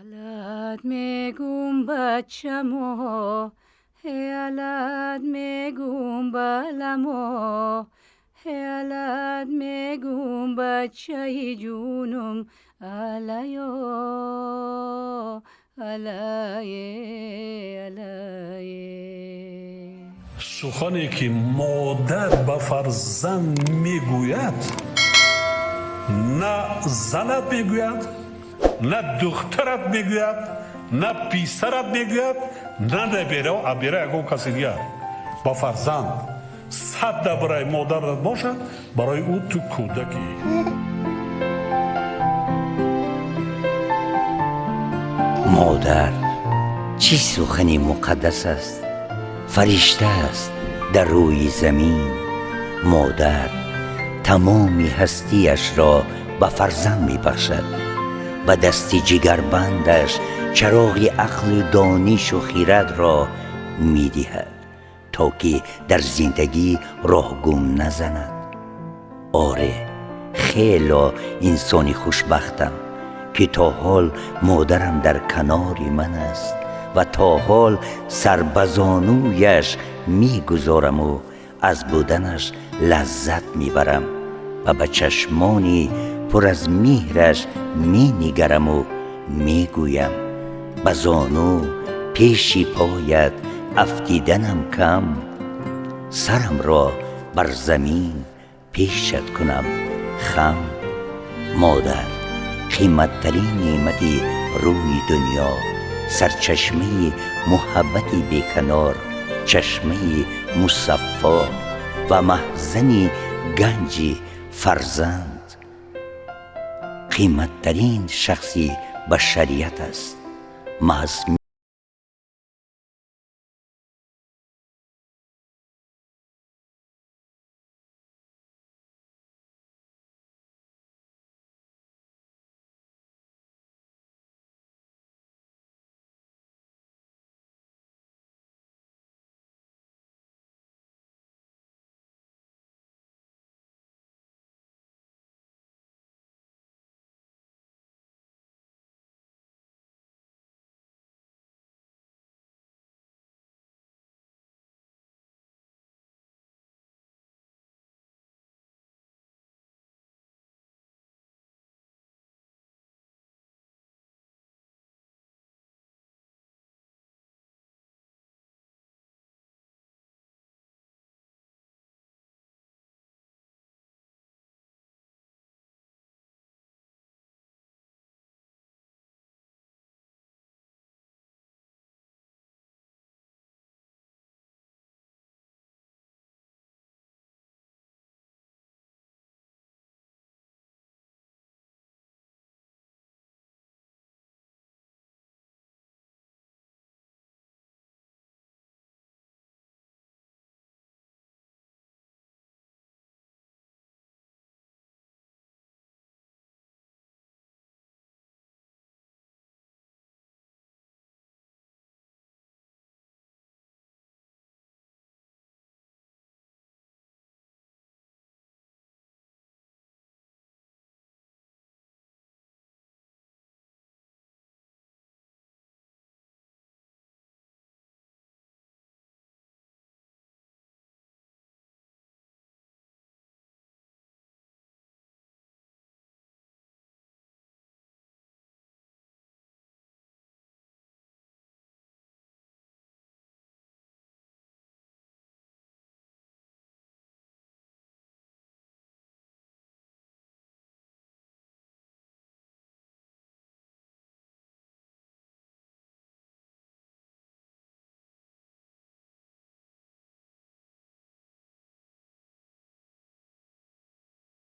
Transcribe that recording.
علت میگم بچمو، علت میگم بلمو، علت میگم بچه جونم علیا علایه علایه. سخنی که مادر به فرزند میگوید، نه زنت میگوید، نه دخترت میگوید، نه پیسرت میگوید، نه نبیره و ابیره اگه کسی دیگر. با فرزند 100 برای مادرت باشد، برای او تو کودکی. مادر چه سخنی مقدس است، فرشته است در روی زمین. مادر تمامی هستیش را به فرزند می بخشد، به دست جگربندش چراغ عقل و دانش و خیرت را می دهد تا که در زندگی راه گم نزند. آره، خیلی انسانی خوشبختم که تا حال مادرم در کنار من است و تا حال سر به زانویش می گذارم و از بودنش لذت می برم و به چشمانی پر از مهرش می نگرم و می گویم به زانو پیش پایت افتیدنم کم، سرم را بر زمین پیشت کنم خم. مادر قیمتترین نعمت روی دنیا، سرچشمه محبت بیکنار، چشمه مصفا و مخزن گنج فرزند. قیمتترین شخصی بشریت است، محض